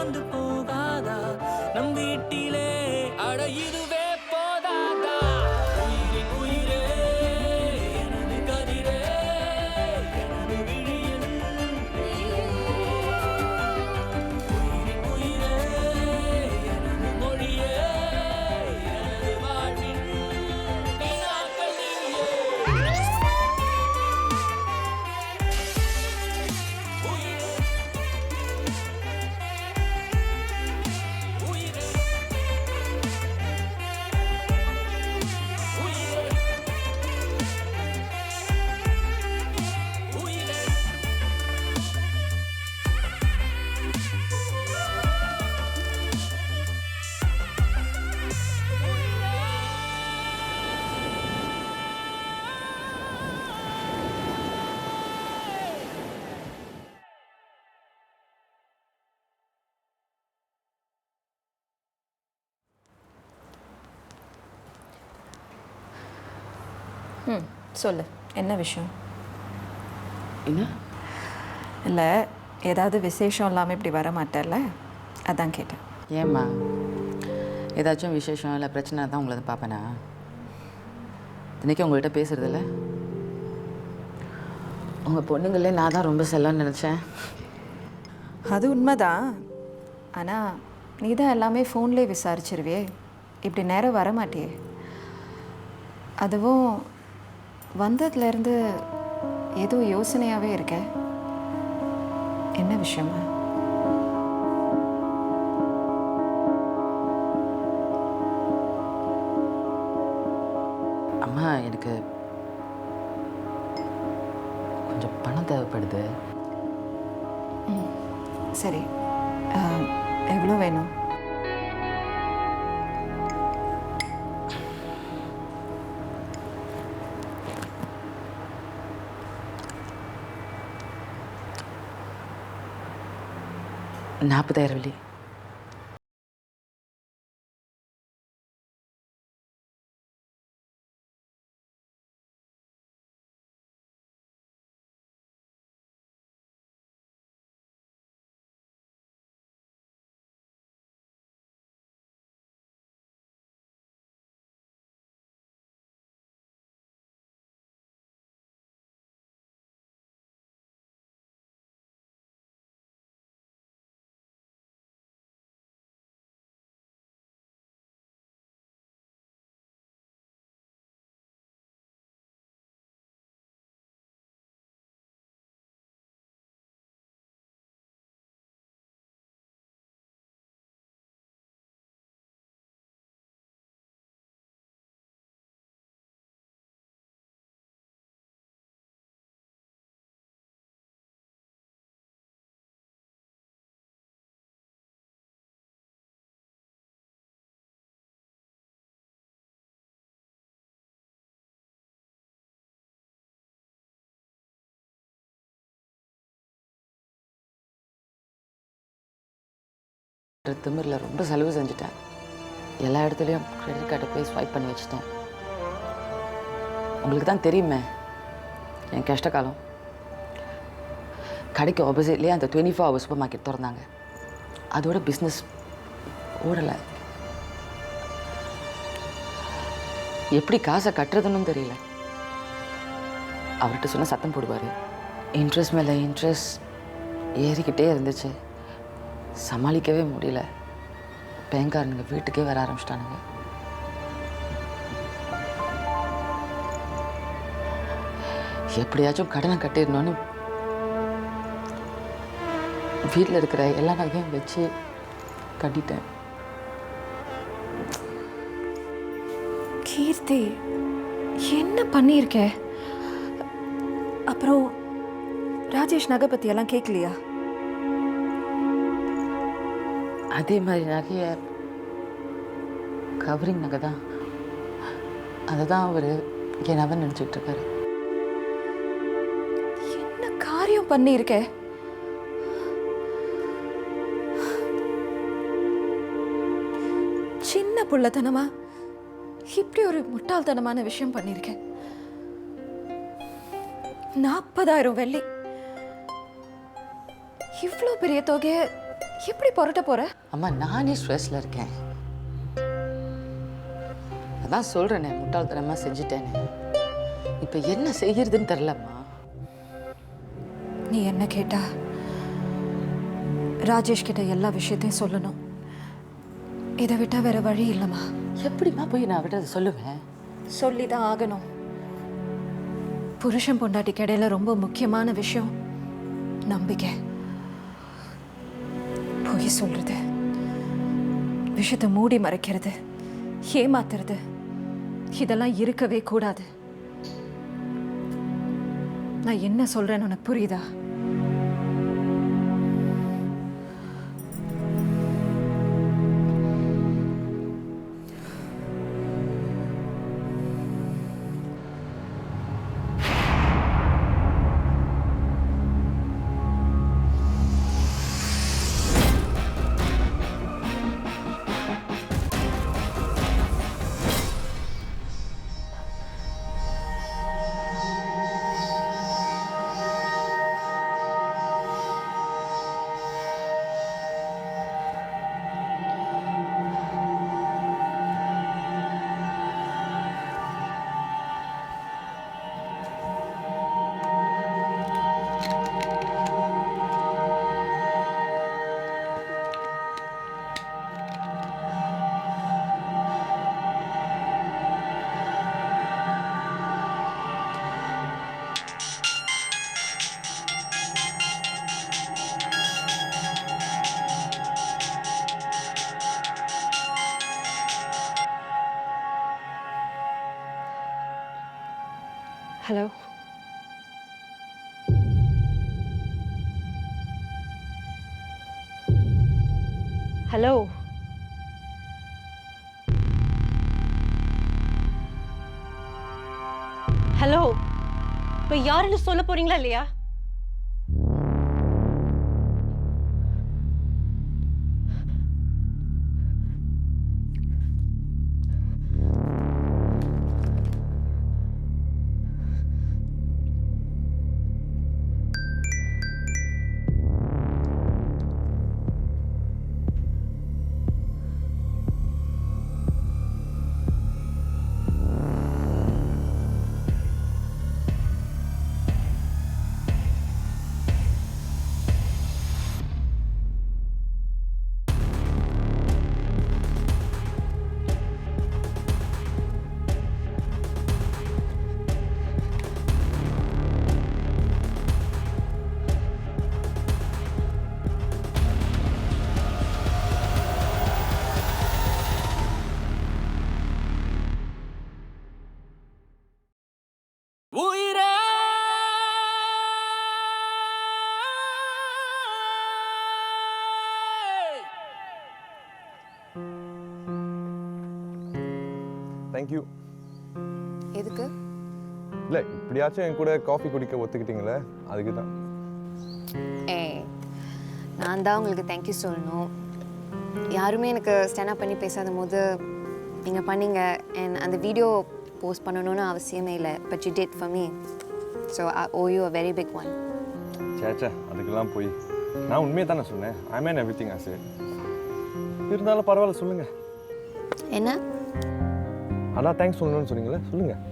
வந்து போகாதா நம் வீட்டிலே அட இதுவே போதாதா உயிரின் உயிரே எனது கதிரே எனது விழியில் உயிரின் உயிரே எனது மொழியே எனது வாழ்வின் வினாக்கள் நீயே உயிரே உயிரே உயிரே உயிரே சொல்லு என்ன விஷயம்? என்ன இல்லை ஏதாவது விசேஷம் இல்லாமல் இப்படி வர மாட்டேல்ல அதான் கேட்டேன். ஏம்மா ஏதாச்சும் விசேஷம் இல்லை பிரச்சனை தான் உங்களை வந்து பார்ப்பேனா? இன்றைக்கி உங்கள்கிட்ட பேசுகிறதில்ல உங்கள் பொண்ணுங்களே நான் தான் ரொம்ப செல்லன்னு நினச்சேன். அது உண்மைதான். ஆனால் நீ தான் எல்லாமே ஃபோன்லேயே விசாரிச்சிருவியே, இப்படி நேரம் வர மாட்டியே. அதுவும் வந்ததுலேருந்து ஏதோ யோசனையாகவே இருக்க. என்ன விஷயமா? அம்மா எனக்கு கொஞ்சம் பணம் தேவைப்படுது. சரி, எவ்வளோ வேணும்? $40,000. திமிரில் ரொம்ப செலவு செஞ்சுட்டேன். எல்லா இடத்துலையும் கிரெடிட் கார்டை போய் ஸ்வைப் பண்ணி வச்சுட்டேன். உங்களுக்கு தான் தெரியுமே என் கஷ்ட காலம். கடைக்கு ஆப்போசிட்லேயே அந்த 24 hours சூப்பர் மார்க்கெட் திறந்தாங்க. அதோட பிஸ்னஸ் ஓடலை. எப்படி காசை கட்டுறதுன்னு தெரியல. அவர்கிட்ட சொன்ன சத்தம் போடுவார். இன்ட்ரெஸ்ட் மேலே இன்ட்ரெஸ்ட் ஏறிக்கிட்டே இருந்துச்சு. சமாளிக்கவே முடியல. பேங்காரனுங்க வீட்டுக்கே வர ஆரம்பிச்சிட்டானுங்க. எப்படியாச்சும் கடனை கட்டிடணும்னு வீட்டில் இருக்கிற எல்லா நகையும் வச்சு கட்டிட்டேன். கீர்த்தி, என்ன பண்ணியிருக்க? அப்புறம் ராஜேஷ் நகை பற்றி எல்லாம் கேட்கலையா? அதே மாதிரி நகைய கவரிங் நகை தான். அதை தான் அவர் என்னதான் நினச்சிட்டு இருக்காரு. என்ன காரியம் பண்ணியிருக்க? சின்ன புள்ளத்தனமா இப்படி ஒரு முட்டாள்தனமான விஷயம் பண்ணியிருக்கேன். 40,000 வெள்ளி, இவ்வளோ பெரிய தொகையை எப்படி புரட்ட போற? அம்மா நானே ஸ்ட்ரெஸ்ல இருக்கேன். அதான் சொல்றேனே முட்டாள்தனமா செஞ்சுட்டேன்னு. இப்போ என்ன செய்யறதுன்னு தெரியலம்மா. நீ என்ன கேட்டா ராஜேஷ் கிட்ட எல்லா விஷயத்தையும் சொல்லணும். இதை விட்டா வேற வழி இல்லைம்மா. எப்படிம்மா போய் நான் விட்டு அதை சொல்லுவேன்? சொல்லிதான் ஆகணும். புருஷன் பொண்டாட்டிக்கு இடையில ரொம்ப முக்கியமான விஷயம் நம்பிக்கை. பொய் சொல்றது, விஷயத்தை மூடி மறைக்கிறது, ஏமாத்துறது, இதெல்லாம் இருக்கவே கூடாது. நான் என்ன சொல்றேன்னு உனக்கு புரியுதா? ஹலோ, ஹலோ, ஹலோ, இப்போ யாருன்னு சொல்ல போறீங்களா இல்லையா? உயிரே தேங்க்யூ. எதுக்கு? இல்லை, இப்படியாச்சும் என் கூட காஃபி குடிக்க ஒத்துக்கிட்டீங்களே, அதுக்கு தான். நான் தான் உங்களுக்கு தேங்க்யூ சொல்லணும். யாருமே எனக்கு ஸ்டாண்ட் பண்ணி பேசாத போது நீங்கள் பண்ணீங்க. அண்ட் அந்த வீடியோ போஸ்ட் பண்ணணும்னு அவசியமே இல்லை. But you did for me. So I owe you a very big one. சேச்சா, அதுக்கெல்லாம் போய் நான் உண்மையை தானே சொன்னேன். I mean everything I said. இருந்தாலும் பரவாயில்ல, சொல்லுங்கள். என்ன? அதான் தேங்க்ஸ் சொல்லணும்னு சொன்னீங்களே, சொல்லுங்கள்.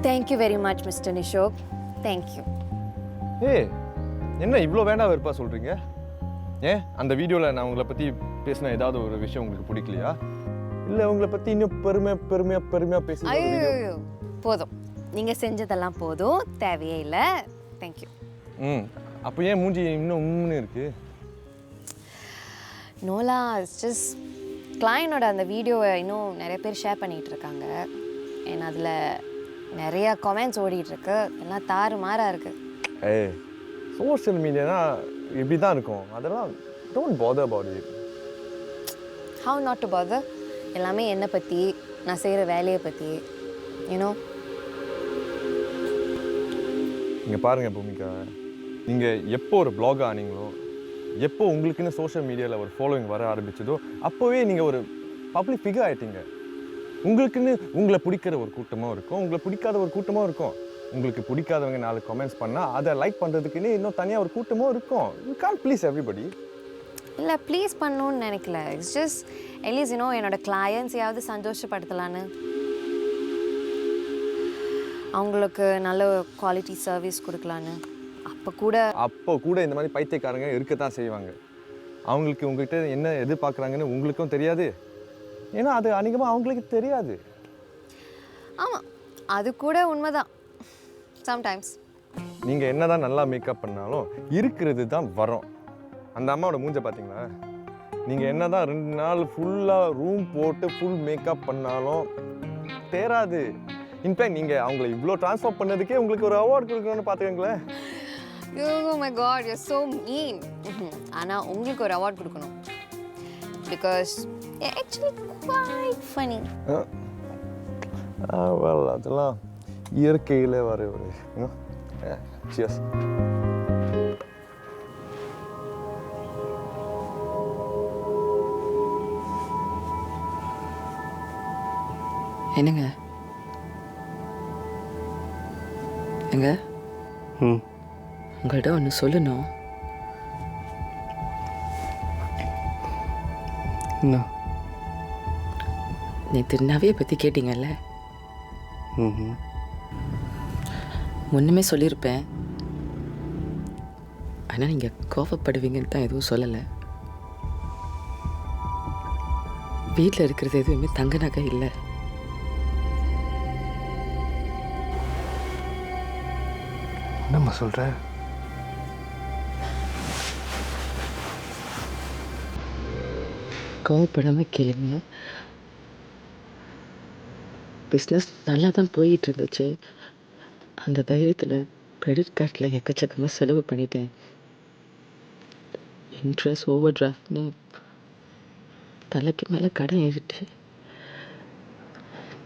Thank you very much mister Nishok. Thank you. ஏய், என்ன இவ்வளோ வேண்டாம் வெறுப்பா சொல்கிறீங்க? ஏன் அந்த வீடியோவில் நான் உங்களை பற்றி பேசின ஏதாவது ஒரு விஷயம் உங்களுக்கு பிடிக்கலையா? இல்லை உங்களை பற்றி இன்னும் பெருமையாக பேசி? ஐயோ, போதும். நீங்கள் செஞ்சதெல்லாம் போதும், தேவையே இல்லை. தேங்க்யூ. அப்போ ஏன் மூஞ்சி இன்னும் உம்முன்னு இருக்கு? நோலா, இட்ஸ் ஜஸ்ட் கிளையனோட அந்த வீடியோவை இன்னும் நிறைய பேர் ஷேர் பண்ணிகிட்டு இருக்காங்க. ஏன்னா அதில் நிறையா கமெண்ட்ஸ் ஓடிட்டுருக்கு. எல்லாம் தாறுமாறாக இருக்குது. ஏய், சோஷியல் மீடியானா இப்படி தான் இருக்கும். அதெல்லாம் don't father about it. How not to father? எல்லாமே என்னை பற்றி, நான் செய்கிற வேலையை பற்றி, யூனோ. நீங்கள் பாருங்கள் பூமிகா, நீங்கள் எப்போ ஒரு பிளாக் ஆனீங்களோ, எப்போ உங்களுக்குன்னு சோஷியல் மீடியாவில் ஒரு ஃபாலோவிங் வர ஆரம்பிச்சதோ அப்போவே நீங்கள் ஒரு பப்ளிக் ஃபிகர் ஆகிட்டீங்க. உங்களுக்குன்னு உங்களை பிடிக்கிற ஒரு கூட்டமாக இருக்கும், உங்களை பிடிக்காத ஒரு கூட்டமாக இருக்கும். உங்களுக்கு பிடிக்காதவங்க 4 கமெண்ட்ஸ் பண்ணால் அதை லைக் பண்ணுறதுக்குன்னு இன்னும் தனியாக ஒரு கூட்டமும் இருக்கும். You can't please everybody. இல்லை ப்ளீஸ் பண்ணணும்னு நினைக்கல. இட்ஸ் ஜஸ்ட் அட்லீஸ்ட் என்னோட கிளையண்ட்ஸையாவது சந்தோஷப்படுத்தலான்னு, அவங்களுக்கு நல்ல குவாலிட்டி சர்வீஸ் கொடுக்கலான்னு. அப்போ கூட இந்த மாதிரி பைத்தியக்காரங்க இருக்கத்தான் செய்வாங்க. அவங்களுக்கு உங்ககிட்ட என்ன எதிர்பார்க்குறாங்கன்னு உங்களுக்கும் தெரியாது, ஏன்னா அது அநேகமாக அவங்களுக்கு தெரியாது. ஆமாம், அது கூட உண்மைதான். சம்டைம்ஸ் நீங்கள் என்ன தான் நல்லா மேக்கப் பண்ணாலும் இருக்கிறது தான் வரும். அந்த அம்மாவோட மூஞ்சை பார்த்தீங்களா? நீங்கள் என்ன தான் 2 நாள் ஃபுல்லாக ரூம் போட்டு ஃபுல் மேக்கப் பண்ணாலும் தேராது. இன்ஃபேக்ட் நீங்கள் அவங்கள இவ்வளோ ட்ரான்ஸ்ஃபார்ம் பண்ணதுக்கே உங்களுக்கு ஒரு அவார்டு கொடுக்கணும்னு பார்த்துக்கங்களேன். Oh my god, you're so mean. ஆனால் உங்களுக்கு ஒரு அவார்ட் கொடுக்கணும். Because you're actually quite funny. Well, அதெல்லாம் இயற்கையில் வர ஒரு cheers. என்னங்க எங்க உங்கள்கிட்ட ஒன்று சொல்லணும். என்ன? நேற்று நவியை பற்றி கேட்டீங்கல்ல, ஒன்றுமே சொல்லியிருப்பேன். ஆனால் நீங்கள் கோபப்படுவீங்கன்னு தான் எதுவும் சொல்லலை. வீட்டில் இருக்கிறது எதுவுமே தங்க நகை இல்லை. என்னம்மா சொல்கிற? கோவப்படாமல் கேளுங்க. பிஸ்னஸ் நல்லா தான் போயிட்டு இருந்துச்சு. அந்த தைரியத்தில் கிரெடிட் கார்டில் எக்கச்சக்கமாக செலவு பண்ணிட்டேன். இன்ட்ரெஸ்ட் ஓவர் டிராஃப்ட்னு தலைக்கு மேலே கடன் ஏறிட்டு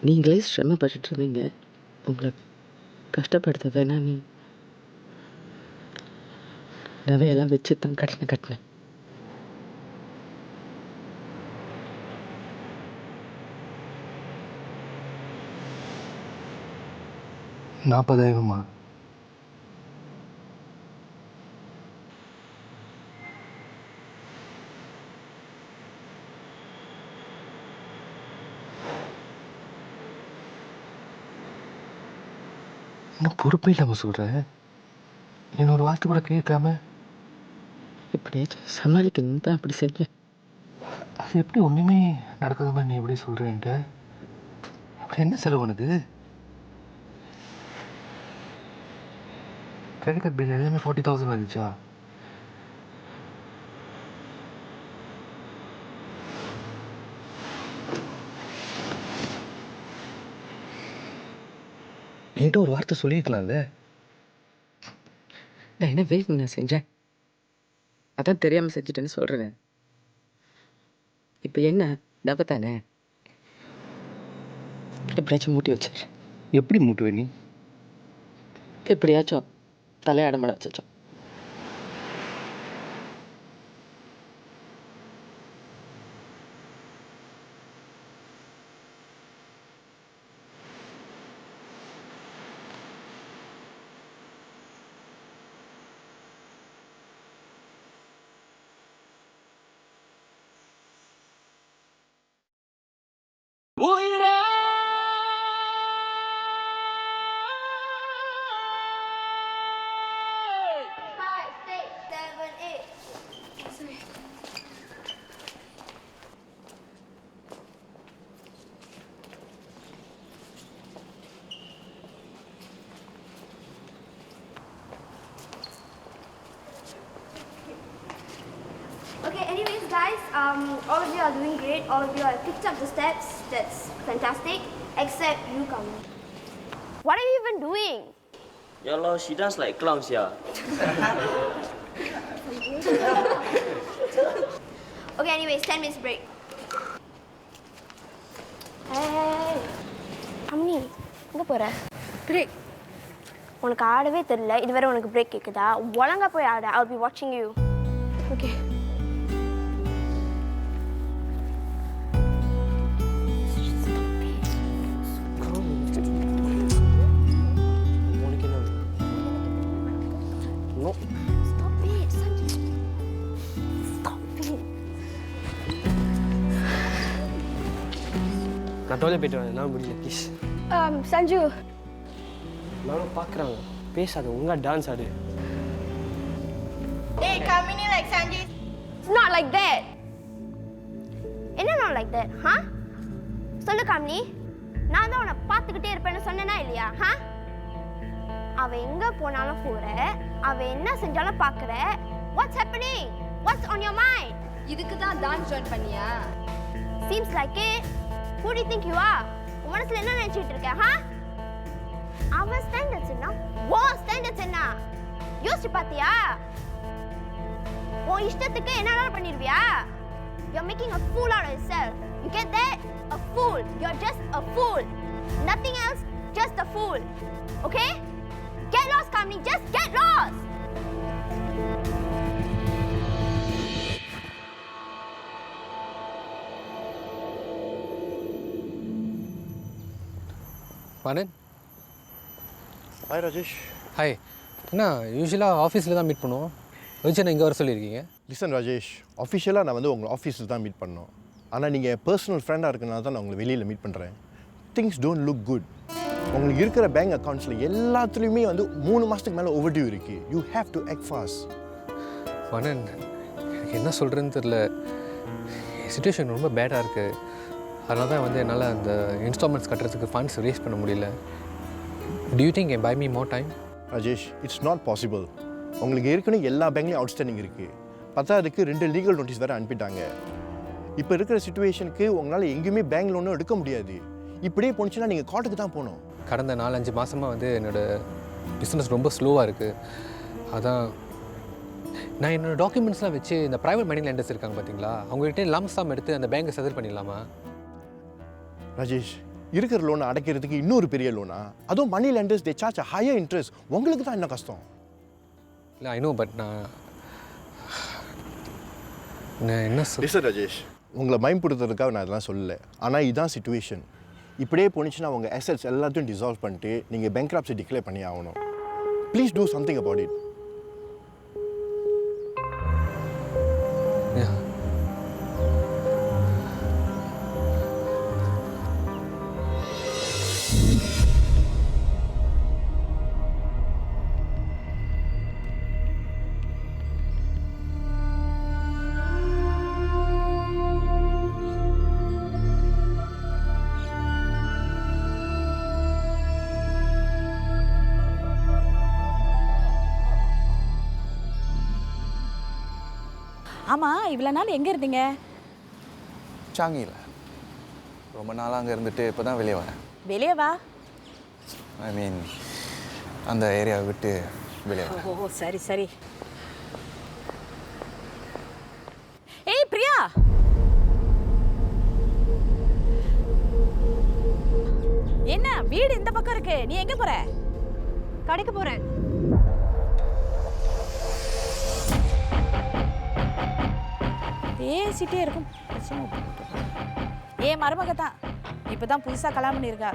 நீங்களே சிரமப்பட்டுட்டு இருந்தீங்க. உங்களை கஷ்டப்படுத்த வேணான்னு நகையெல்லாம் வச்சு தான் கடனை கட்டினேன். $40,000மா? இன்னும் பொறுப்பே இல்லாமல் சொல்கிற. என்னோட வார்த்தை கூட கேட்காம இப்படியே சமாளிக்கணும் தான் அப்படி செஞ்சேன். அது எப்படி ஒன்றுமே நடக்காத மாதிரி நீ எப்படி சொல்கிறேன்ட்ட? அப்படி என்ன செலவு உனக்கு? கிரெடிட் கார்டு பில் எல்லாமே 40,000 வந்துச்சா? என்கிட்ட ஒரு வார்த்தை சொல்லியிருக்கலாம்ல. நான் என்ன வேணும் நான் செஞ்சேன்? அதான் தெரியாமல் செஞ்சுட்டேன்னு சொல்கிறேன். இப்போ என்ன டப்ப தானே, எப்படியாச்சும் மூட்டி வச்சிடுறேன். எப்படி மூட்டுவே நீ? எப்படியாச்சும் தலையாடமட வச்சோம். உயிரே Okay, anyways, guys, all of you are doing great. All of you have picked up the steps. That's fantastic. Except you, Kamu. What are you even doing? Yeah, lor, she dance like clowns, yeah. Okay, anyways, 10 minutes break. Hey, Amni, எங்க போற? Break. உனக்கு ஆடவே தெரியல, இதுவரை உனக்கு break கேக்குதா? ஒழுங்கா போய் ஆடு. I'll be watching you. Okay. No. Stop it, Sanju. Stop it. நான் டோய்லெட் போயிட்டு வரேன். நான் முடியல ப்ளீஸ். Sanju. நானும் பார்க்குறாங்க. பேசாத, ஒழுங்கா டான்ஸ் ஆடு. Hey, Kamini like Sanju. It's not like that. என்ன not like that, huh? சொல்லு காமினி, நான் தான் உன்னை பார்த்துக்கிட்டே இருப்பேன்னு சொன்னேனா இல்லையா? அவ எங்க போனாலும் போற, அவ என்ன செஞ்சாலும் பார்க்குற. What's happening? What's on your mind? இதுக்கு தான் டான்ஸ் ஜாயின் பண்ணியா? Seems like it. Who do you think you are? உன் மனசுல என்ன நினைச்சிட்டு இருக்க? அவ ஸ்டாண்டர்ட்ஸ் என்ன? ஸ்டாண்டர்ட்ஸ் என்ன? யோசிச்சு பாத்தியா? உன் இஷ்டத்துக்கு என்னடா பண்ணிடுவியா? You're making a fool out of yourself. You get that? A fool. You're just a fool. Nothing else, just a fool. Okay? Get lost, Kamini. Just get lost. பரன். ஹாய் ராஜேஷ். ஹாய். என்ன யூஸ்வலாக ஆஃபீஸில் தான் மீட் பண்ணுவோம், வச்சு இங்கே வர சொல்லியிருக்கீங்க? லிசன் ராஜேஷ், ஆஃபிஷியலாக நான் வந்து உங்களை ஆஃபீஸில் தான் மீட் பண்ணோம். ஆனால் நீங்கள் பர்சனல் ஃப்ரெண்டாக இருக்கனால தான் நான் உங்களை வெளியில் மீட் பண்ணுறேன். Things don't look good. உங்களுக்கு இருக்கிற பேங்க் அக்கௌண்ட்ஸில் எல்லாத்துலேயுமே வந்து 3 மாதத்துக்கு மேலே ஓவர்டியூ இருக்குது. You have to act fast. பரன், எனக்கு என்ன சொல்கிறேன்னு தெரில. சிச்சுவேஷன் ரொம்ப பேடாக இருக்குது. அதனால தான் வந்து என்னால் அந்த இன்ஸ்டால்மெண்ட்ஸ் கட்டுறதுக்கு ஃபண்ட்ஸ் ரேஸ் பண்ண முடியல. Do you think you can buy me more time? Rajesh, it's not possible. உங்களுக்கு ஏற்கனவே எல்லா பேங்க்லேயும் அவுட்ஸ்டாண்டிங் இருக்குது. பத்தாவதுக்கு 2 லீகல் நோட்டீஸ் வேறு அனுப்பிட்டாங்க. இப்போ இருக்கிற சிச்சுவேஷனுக்கு உங்களால் எங்கேயுமே பேங்க் லோனும் எடுக்க முடியாது. இப்படியே போணுச்சுன்னா நீங்கள் கோர்ட்டுக்கு தான் போகணும். கடந்த 4-5 மாதமாக வந்து என்னோடய பிஸ்னஸ் ரொம்ப ஸ்லோவாக இருக்குது. அதான் நான் என்னோடய டாக்குமெண்ட்ஸ்லாம் வச்சு இந்த ப்ரைவேட் மணி லெண்டர்ஸ் இருக்காங்க பார்த்தீங்களா, அவங்ககிட்ட லம்சாம் எடுத்து அந்த பேங்கை செதர் பண்ணிடலாமா? ராஜேஷ், இருக்கிற லோனை அடைக்கிறதுக்கு இன்னொரு பெரிய லோனா? அதுவும் money lenders they charge higher interest. உங்களுக்கு தான் என்ன கஷ்டம்? இல்லை, ஐ நோ, பட் நான் என்ன சார் ராஜேஷ், உங்களை பயன்படுத்துறதுக்காக நான் இதெல்லாம் சொல்லலை. ஆனால் இதுதான் சிச்சுவேஷன். இப்படியே போனிச்சுன்னா உங்கள் அசெட்ஸ் எல்லாத்தையும் டிசால்வ் பண்ணிட்டு நீங்கள் பேங்க்ரப்சி டிக்ளேர் பண்ணி ஆகணும். Please do something about it. ஆமாம், இவ்வளோ நாள் எங்கே இருந்தீங்க? சாங்கியில் ரொம்ப நாளாக அங்கே இருந்துட்டு இப்போ தான் வெளியே வரேன். வெளியே வா. ஐ மீன் அந்த ஏரியாவை விட்டு வெளியே வரேன். ஓ சரி சரி. ஏய் பிரியா, என்ன வீடு இந்த பக்கம் இருக்கு, நீ எங்கே போகிற? கடைக்கு போகிறேன். பேசிட்டே இருக்கும். ஏன் மருமக தான் இப்போ தான் புதுசாக கல்யாணம் பண்ணியிருக்கா.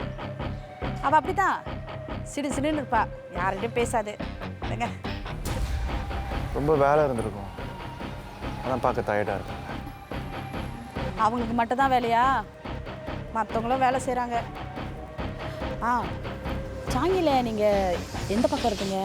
அவள் அப்படி தான் சிடு சிடுன்னு இருப்பா, யார்கிட்டையும் பேசாது. இல்லைங்க, ரொம்ப வேலை இருந்திருக்கும், அதான் பார்க்க டயர்டாக இருக்கும். அவங்களுக்கு மட்டும் தான் வேலையா? மற்றவங்களும் வேலை செய்கிறாங்க. சாங்கியில் நீங்கள் எந்த பக்கம் இருக்கீங்க?